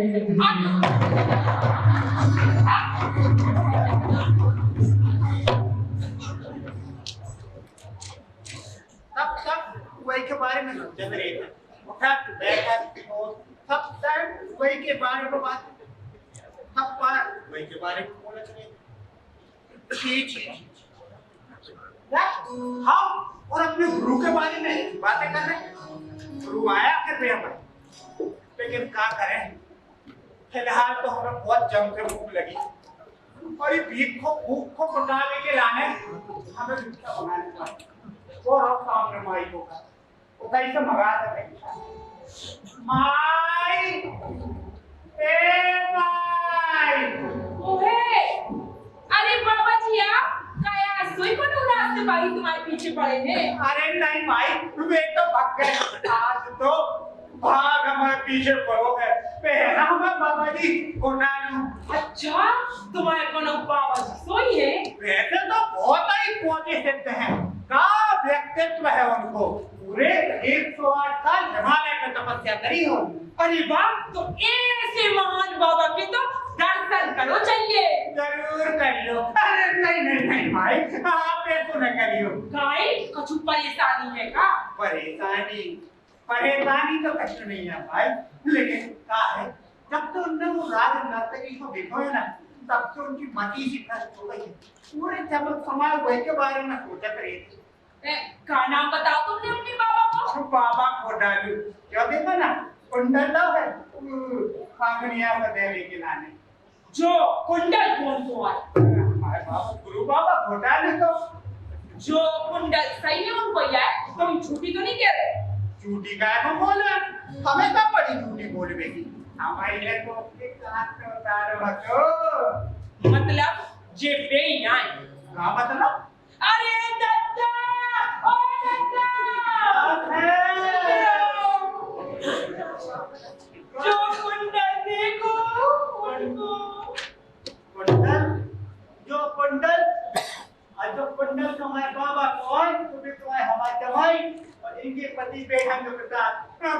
Speaker 7: तब वही के बारे में सोचते रहे थे। उठा बैठा और सब टाइम वही के बारे में बात, सब बार वही के बारे में बोलते रहे। हम और अपने गुरु के बारे में बातें कर रहे हैं। गुरु आया फिर भी हमें, लेकिन क्या करें, फिलहाल तो हमें बहुत जम के भूख लगी और ये भूख को मिटाने के लाने हमें भिक्षा बनाने पड़ा। वो रख सामने माई को का वो कैसे मगा सके। माई ए माई
Speaker 5: ओहे अरे बाबा जी आप काया सोई को उदास से भाई तुम्हारे पीछे पड़े हैं।
Speaker 7: अरे नहीं माई वे तो भाग गए। आज तो भाग हमारे पीछे पड़ो है पहला हमारे बाबा जी को नालू।
Speaker 5: अच्छा तुम्हारे कोनो बाबा जी सोई है।
Speaker 7: वैसे तो बहुत करी हो।
Speaker 5: अरे वाह, तो ऐसे महान बाबा के तो दर्शन करो चाहिए।
Speaker 7: जरूर करियो। अरे नहीं नहीं नहीं भाई, आप ऐसा न करियो।
Speaker 5: भाई कुछ परेशानी है का?
Speaker 7: परेशानी परेशानी तो कुछ नहीं है भाई, लेकिन क्या है, जब तो उनने वो राज नर्तकी को देखो है ना, तब तो उनकी मति सी नष्ट हो गई है। पूरे जब समाज वही के बारे में सोचत रही थी।
Speaker 5: का नाम बताओ तुमने अपने बाबा को?
Speaker 7: बाबा को डालू जो देखो ना, कुंडल है फागुनिया देवी के नाने।
Speaker 5: जो कुंडल कौन को है?
Speaker 7: हमारे बाबा गुरु बाबा घोटाले को।
Speaker 5: जो कुंडल सही है उनको यार, तुम झूठी तो नहीं कह रहे?
Speaker 7: झूठी का तो बोले, हमें क्या पड़ी झूठी बोलने की? हमारे को एक हाथ पे उतारो हटो।
Speaker 5: मतलब जे बेईमान।
Speaker 7: क्या मतलब?
Speaker 5: अरे दत्ता, ओ दत्ता, जो कुंडल देखो उनको।
Speaker 7: कुंडल, जो कुंडल, और जो कुंडल तुम्हारे बाबा कौन, तुम्हें तुम्हारे हमारे जमाई और इनके पति बेढंग के साथ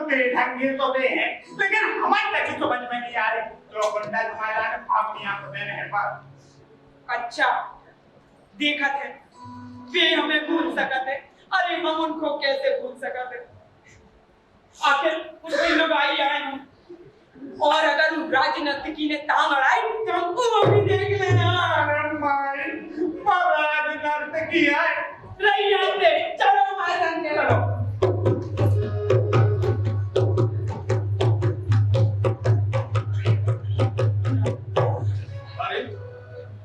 Speaker 7: बेढंगे तो वे हैं, लेकिन हमारे कछु समझ में नहीं आ रही। जो कुंडल हमारा ने फागुनिया को देने हैं पर।
Speaker 5: अच्छा, देखा थे वे हमें भूल सकते, अरे हम उनको कैसे भूल सकते? आखिर उनकी लुगाई आए हम, और अगर राजनर्तकी ने टांग अड़ाई तो हमको वो भी देख लेना।
Speaker 7: अरे माई, महाराज नर्तकी है।
Speaker 5: रही आते, चलो हमारे संग चलो।
Speaker 6: अरे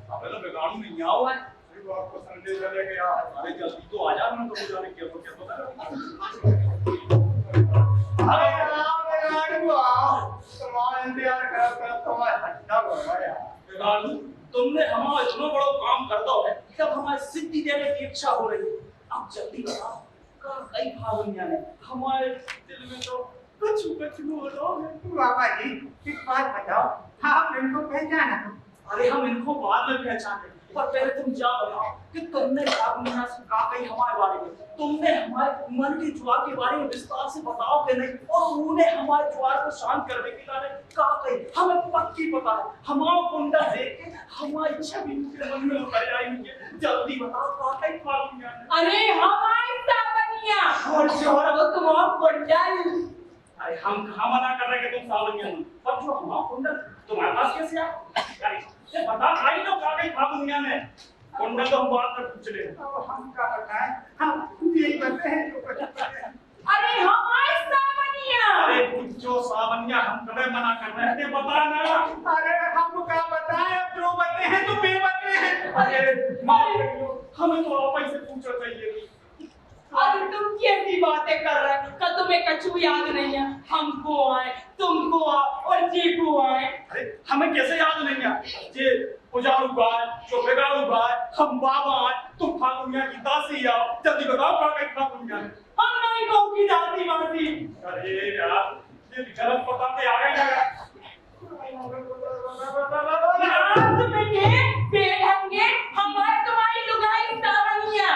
Speaker 6: अबे तो बेगानू नहीं आओ है। अरे वो आपको संदेश दे के यार, अरे जल्दी तो आ जा, मैं तो जाने क्या पता।
Speaker 7: अरे बेगानू आओ, तुम्हारा इंतजार कर तुम्हारा हट्टा हो गया।
Speaker 6: बेगानू, तुमने हमारा इतना बड़ा काम कर दो है, तब हमारी सिद्धि देने की इच्छा हो रही है। अब जल्दी बताओ, कई फागुनिया ने हमारे दिल में तो कुछ हो रहा है।
Speaker 7: बाबा जी, एक बात बताओ, आप इनको पहचाना?
Speaker 6: अरे हम इनको बाद में पहचाने, पर पहले तुम जा बताओ कि तुमने फागुनिया से कहा कही हमारे बारे में, तुमने हमारे मन के ज्वार के बारे में विस्तार से बताओ कि नहीं, और उन्हें हमारे ज्वार को शांत करने के लिए कहा कही हमें पक्की पता है। हमारा कुंडा देख के हमारी छवि उनके मन में उतर आई हुई है। जल्दी बताओ कहा कही फागुनिया ने।
Speaker 5: अरे हमारी सावनिया
Speaker 6: और जो
Speaker 5: वो तुम्हारा कुंडल।
Speaker 6: अरे हम कहाँ मना कर रहे कि तुम सावनिया हो, पर जो हमारा कुंडल तुम्हारे पास कैसे आया? ये बता आई तो कहा कही फागुनिया ने, कुंडल तो हम बात में पूछ ले।
Speaker 7: तो हम क्या बताएं, हम यही बताते हैं जो कुछ बताते हैं।
Speaker 5: अरे हमारी सावनिया।
Speaker 6: अरे पूछो सावनिया, हम कभी मना कर रहे थे, बता ना।
Speaker 7: अरे हम क्या बताएं, अब जो बते हैं तो बेबते हैं।
Speaker 6: अरे माफ करियो, हमें तो आप ही से पूछना चाहिए।
Speaker 5: अरे तुम कैसी बातें कर रहे हो? क्या तुम्हें कछु याद नहीं है? हमको आए, तुमको आ और जी को आए।
Speaker 6: अरे हमें कैसे याद नहीं है? जे पुजारू गाय, जो बेगारू गाय, हम बाबा आए, तुम फागुनिया की दासी आओ। जल्दी बताओ कहाँ गई फागुनिया ने?
Speaker 5: हम नहीं कहूँगी दासी वासी।
Speaker 6: अरे यार, ये गलत पता पे आ गए यार।
Speaker 5: बेढंगे, हमारे तुम्हारी लुगाई सावनिया।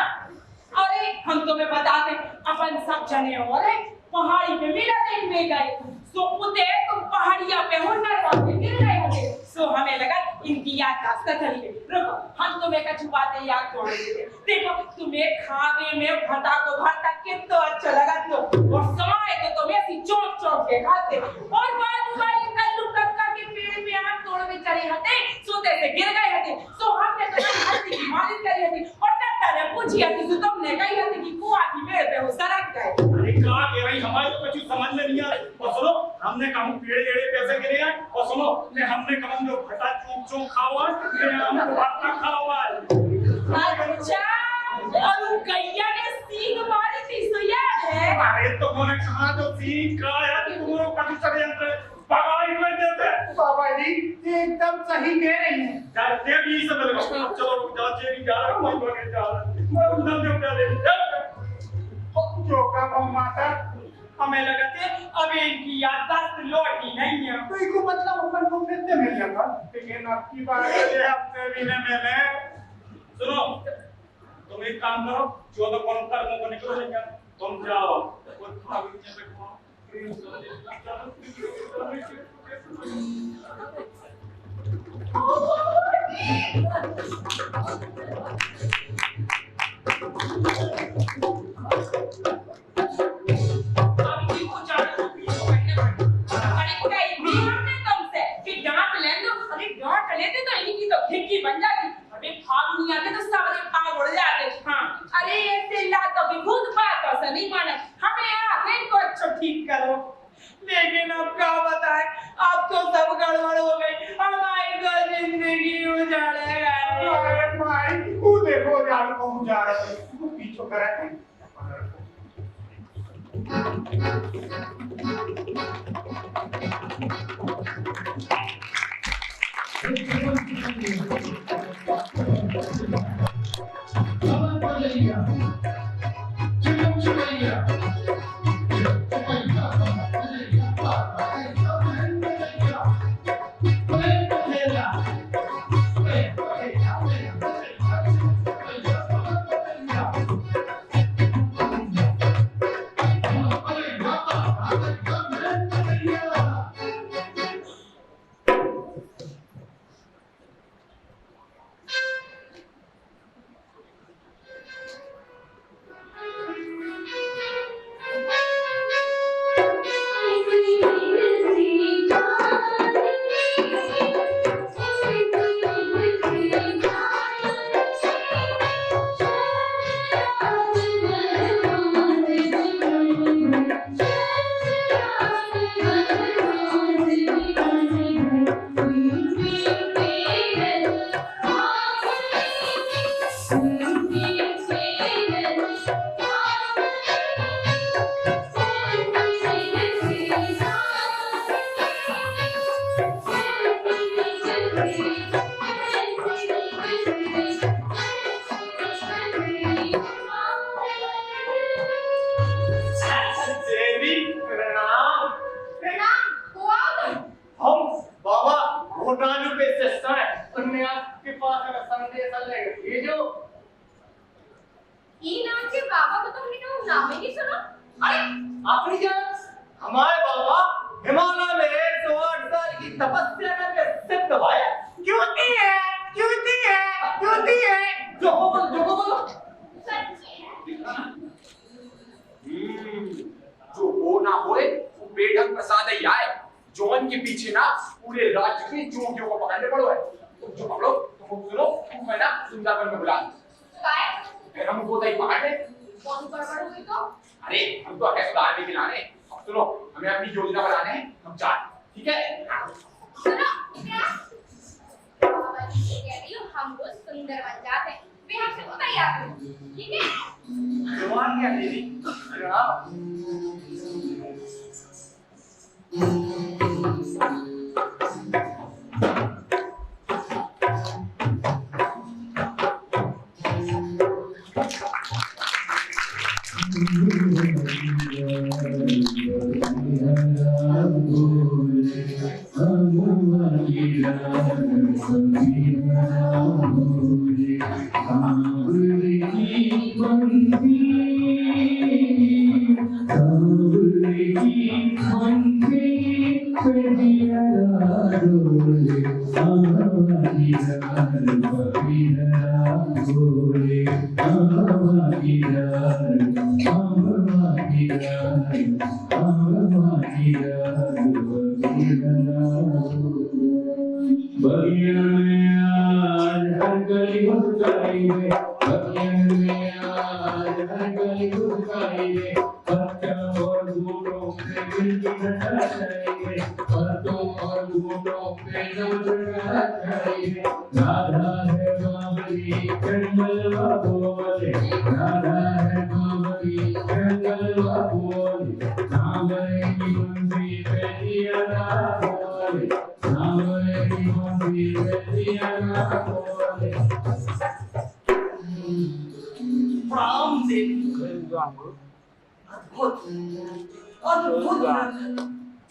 Speaker 5: अरे हम तुम्हें बताते, अपन सब जने हो रहे पहाड़ी पे मेला देखने गए, सो उते तुम पहाड़िया पे हो नरवा गिर गए होगे, सो हमें लगा इनकी याद रास्ता चली गई। रुको, हम तुम्हें कुछ बातें याद जोड़ देते। देखो, तुम्हें खाने में भटा को भरता कितना अच्छा लगा तो, और समाए तो तुम्हें ऐसी चौंक चौंक के खाते, और बाजू वाले कल्लू कक्का के पेड़ पे आम तोड़ में चढ़े हते, सोते से गिर गए हते, सो हमने तुम्हारी हड्डी की मालिश करी हती, और डॉक्टर ने पूछी हती तो तुमने कही हती कि कुआं की पेड़ पे हो सरक गए।
Speaker 6: अरे कहाँ कह रही, हमारे तो कुछ समझ में नहीं आ रही। और सुनो, हमने कहा पेड़ एड़े कैसे गिरे हैं, और सुनो ने हमने कहा जो भटा चौंक चौंक खावा है, ने हम भटा खावा है।
Speaker 5: अच्छा, और गैया ने सींग मारी थी, सो याद है?
Speaker 6: अरे तुमने कहा जो सीख का है, तुमने कभी षड्यंत्र भगाई में देते।
Speaker 7: बाबा जी, ये एकदम सही कह रही हैं।
Speaker 6: जाते भी इसे मिल गया। चलो रुक जा, जेरी जा रहा हूँ, मैं जा रहा हूँ। मैं उधर जो क्या ले
Speaker 7: जो कब हम माता,
Speaker 5: हमें लगा थे अभी इनकी याददाश्त लौटी नहीं है।
Speaker 7: तो इनको मतलब अपन को फिर से मिल जाता, लेकिन आपकी बात है आपसे भी न मिले।
Speaker 6: सुनो, तुम एक काम करो, 14 कौन कर मुंह को निकलो नहीं क्या, तुम जाओ और फागुनिया पे घुमाओ।
Speaker 5: अभी को जाने को पीछे बैठने पड़े। अरे क्या इतनी हमने तुमसे कि डांट ले लो। अरे डांट लेते तो इनकी तो खिड़की बन जाती। अबे भाग नहीं आते तो सब भाग उड़ जाते। हाँ अरे ऐसे ला तो भी खुद बात तो नहीं माने। हमें आते इनको अच्छा ठीक करो। लेकिन अब क्या बताएं, अब तो सब गड़बड़ हो गई। हमारी तो जिंदगी उजाड़े गई।
Speaker 3: अरे भाई तू देखो यार कौन जा रहा है, तू पीछे करा है।
Speaker 7: देवी प्रणाम।
Speaker 8: प्रणाम, को आओ तुम।
Speaker 7: हम बाबा घोटालू पे सिस्टर है, उनने आपके पास एक संदेश लेकर भेजो।
Speaker 8: ई नाम के बाबा को तुमने कभी नाम ही नहीं सुना?
Speaker 7: अरे अपनी जान, हमारे बाबा हिमालय में 108 साल की तपस्या करके सिद्ध हुए। क्योंकि है, क्योंकि है, क्योंकि है। जो बोलो।
Speaker 8: सच्ची है।
Speaker 6: जो हो ना होए वो बेढंग प्रसाद ही आए। जॉन के पीछे ना पूरे राज्य के जोगियों को पकड़ने पड़ो है। तुम जो पकड़ो तुम सुनो, मैं ना सुंदरबन में बुला दूं।
Speaker 8: काय?
Speaker 6: फिर हम वो दही पकड़ ले।
Speaker 8: कौन गड़बड़ हुई तो?
Speaker 6: अरे हम तो अकेले सुधार भी खिलाने। अब सुनो, हमें अपनी योजना बनाने हैं, हम चार, ठीक है?
Speaker 8: सुनो, क्या? बाबा जी ये कह रही हो हम वो सुंदरबन जाते हैं। वे हमसे वो तैयार हो, ठीक है?
Speaker 7: जवान क्या देवी प्रणाम। प्रणाम देवी। अद्भुत अद्भुत,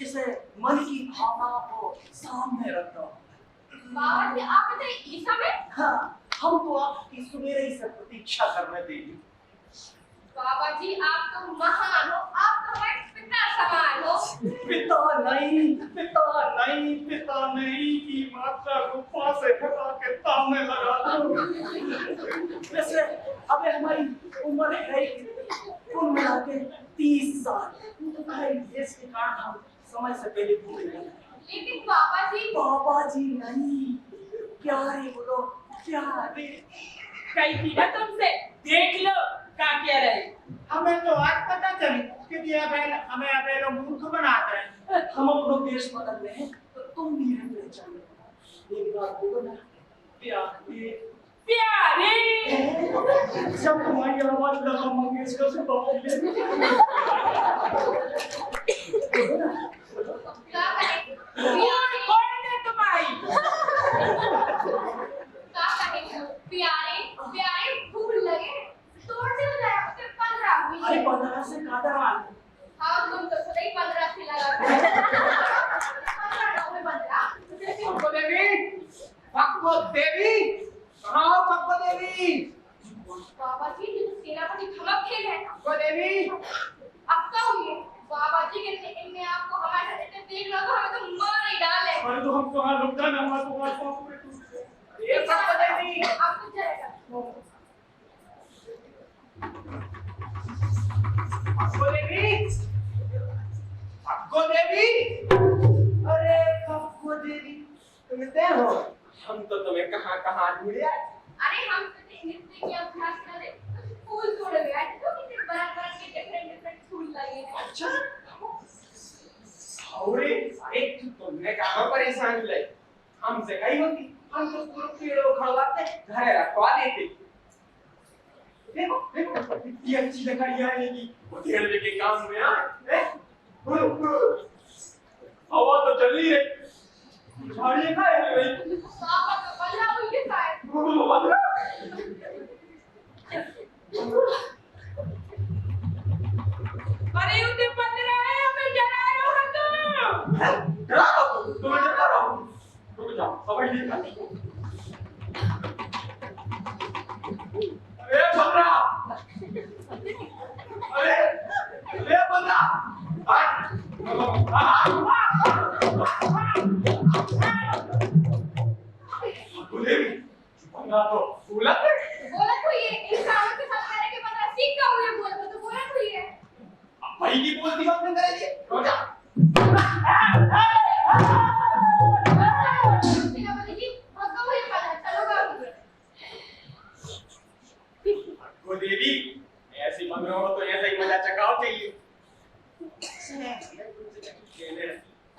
Speaker 7: जिसे मन की भावना को सामने रखता।
Speaker 8: बाबा जी आप इधर इस समय?
Speaker 7: हाँ, हम तो आपकी सुबह ही से प्रतीक्षा कर रहे थे।
Speaker 8: बाबा जी आप तो महान हो, आप तो हमारे पिता समान हो।
Speaker 7: पिता नहीं की मात्रा को पास से हटा के ताने लगा दो। वैसे अबे हमारी उम्र है कुल मिला के 30 साल। तुम्हारे देश के कारण हम समय से पहले भूल गए।
Speaker 8: लेकिन बाबा जी
Speaker 7: नहीं, प्यारे बोलो, प्यारे।
Speaker 5: कही थी ना तुमसे, देख लो क्या कह रहे।
Speaker 7: हमें तो आज पता चली कि ये हमें अबे लोग मूर्ख बनाते हैं। हम अपना देश बदल रहे हैं तो तुम भी हमें पहचानो। एक बार बोलो ना,
Speaker 5: प्यारे।
Speaker 7: जब तुम्हारी आवाज लगा मंगेशकर से बात
Speaker 8: क्या करें? प्यारे फूल लगे तोड़ से हो जाए उसके 15 हुई।
Speaker 7: अरे 15 से कादर आ।
Speaker 8: हाँ तुम तो सही 15 से लगा 15 में 15
Speaker 7: पक्को देवी कहाँ पक्को देवी?
Speaker 8: बाबा जी ये तो सेनापति धमक खेल है।
Speaker 7: पक्को देवी
Speaker 8: अब क्या हुई? बाबा जी कहते इनने आपको हमारे साथ इतने देख लो तो हमें तो मार ही डाले।
Speaker 7: अरे तो हम कहाँ रुक जाना हमारे को बात पूरे ये पक्को देवी
Speaker 8: आप कुछ जाएगा।
Speaker 7: पक्को देवी अरे पक्को देवी तुम इतने हो? हम तो तुम्हें कहाँ ढूंढे।
Speaker 8: अरे हम तो नृत्य की अभ्यास कर रहे फूल तोड़ रहे हैं तो कितने बरन के डिफरेंट फूल लगे हैं।
Speaker 7: अच्छा अरे तुमने कहाँ परेशान किया? हमसे कही होती हम तो पूरे पेड़ों खड़वाते घर रखवा देते। देखो कितनी अच्छी लकड़ी आएगी वो रेलवे के काम में आए। हवा तो चल ही रही, झाड़ियाँ खाए रही।
Speaker 8: बाबा का बल्ला हुई है शायद।
Speaker 5: अरे उसे 15 है, हमें डरा रहे हो तुम।
Speaker 7: डरा दो तुम्हें डरा रहा हूँ। रुक जाओ हवाई नहीं खाती। अरे बंदरा अरे बंदरा तो बोला
Speaker 8: कोई है इंसानों के साथ रहने के बाद सीख का हुई बोल तो बोला कोई है।
Speaker 7: भाई की बोलती बात नहीं करेगी। रुक जा
Speaker 8: सेनापति जी भगवा हुई पड़ा चलो गाओ।
Speaker 7: वो देवी ऐसी मंगरों को तो ऐसा ही मजा चकाओ चाहिए।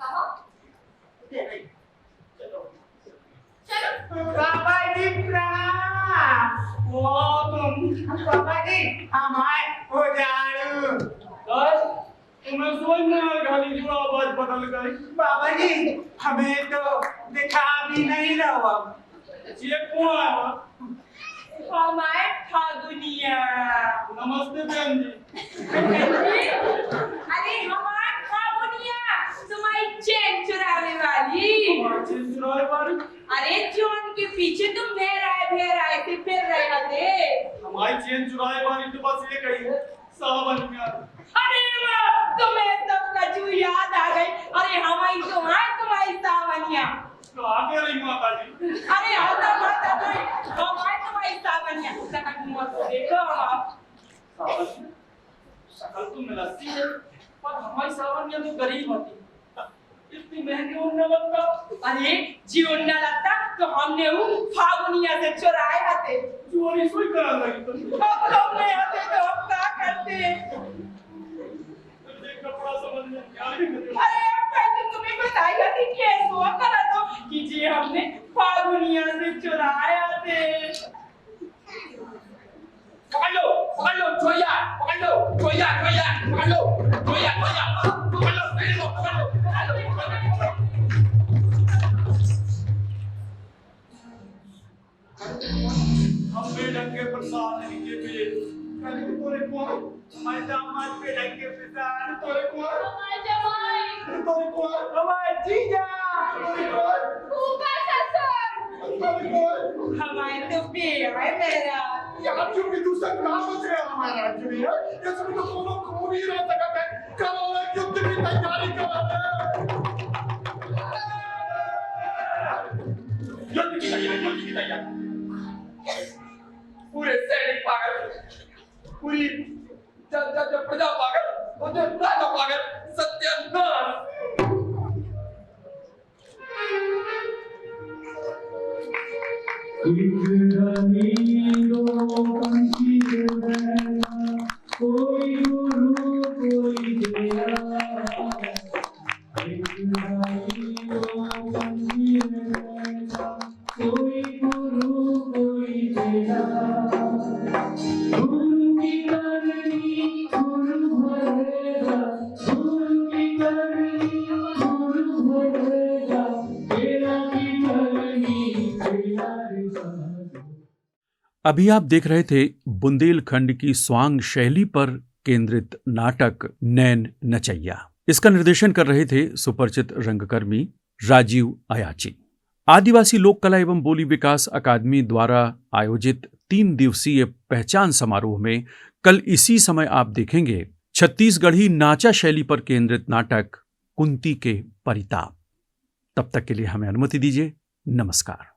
Speaker 8: कहो चलो
Speaker 7: बाबा जी प्रणाम। वो तुम बाबा जी हमारे हो जाड़ू तुम्हें सोच में गाली जो आवाज बदल गई। बाबा जी हमें तो दिखा भी नहीं रहा। ये कौन है?
Speaker 5: हमारे फागुनिया।
Speaker 7: नमस्ते बहन जी।
Speaker 5: अरे हमारा फागुनिया तुम्हारी चैन चुराने वाली।
Speaker 7: चेन चुराने वाली?
Speaker 5: अरे जोन के पीछे तुम भेराए से फिर रहे थे।
Speaker 7: हमारी चेन चुराने वाली तो बस ये कही है सावन में।
Speaker 5: अरे वाह तुम्हें तब कचू याद आ गई। अरे हमारी तुम्हारी सावनिया।
Speaker 7: कहाँ कह रही माता जी?
Speaker 5: अरे आता नहीं तुम्हारी सावनिया। देखो आप
Speaker 7: शक्ल तो मिलती है पर हमारी सावनिया तो गरीब होती। इतनी महंगी उन्ना लगता।
Speaker 5: अरे जीवन न लगता तो हमने वो फागुनिया से चुराए आते।
Speaker 7: चोरी सोई करा लगी तुम।
Speaker 5: अब हमने आते तो हम क्या करते?
Speaker 7: देख कपड़ा समझ में क्या नहीं।
Speaker 5: अरे पहले तुम्हें बताया थी कैसे हुआ करा तो कि जी हमने फागुनिया से चुराए आते।
Speaker 6: पकड़ लो जोया पकड़ लो जोया पकड़ लो जोया पकड़ लो मेरे को पकड़ लो।
Speaker 7: हम बेढंगे प्रसाद नीचे पे कल तोरे कौन हमारे दामाद बेढंगे प्रसाद तोरे कौन
Speaker 8: हमारे जमाई
Speaker 7: तोरे कौन हमारे जीजा तोरे कौन
Speaker 8: ऊपर ससुर
Speaker 7: तोरे कौन
Speaker 5: हमारे तो बेर है मेरा।
Speaker 3: यार क्यों भी दूसरा काम बच गया हमारा। कुछ नहीं है इसमें तो कोनो खून ही रह सकता है करो युद्ध की तैयारी करो
Speaker 6: युद्ध की तैयारी पूरे सैनिक पागल पूरी प्रजा पागल और राजा पागल सत्यानाश
Speaker 4: कोई गुरु कोई तेरा कोई गुरु कोई तेरा गुरु की करनी गुरु भरेगा गुरु की करनी गुरु भरेगा तेरा की करनी तेरा रे साधु।
Speaker 1: अभी आप देख रहे थे बुंदेलखंड की स्वांग शैली पर केंद्रित नाटक नैन नचैया। इसका निर्देशन कर रहे थे सुपरिचित रंगकर्मी राजीव अयाची। आदिवासी लोक कला एवं बोली विकास अकादमी द्वारा आयोजित 3 दिवसीय पहचान समारोह में कल इसी समय आप देखेंगे छत्तीसगढ़ी नाचा शैली पर केंद्रित नाटक कुंती के परिताप। तब तक के लिए हमें अनुमति दीजिए। नमस्कार।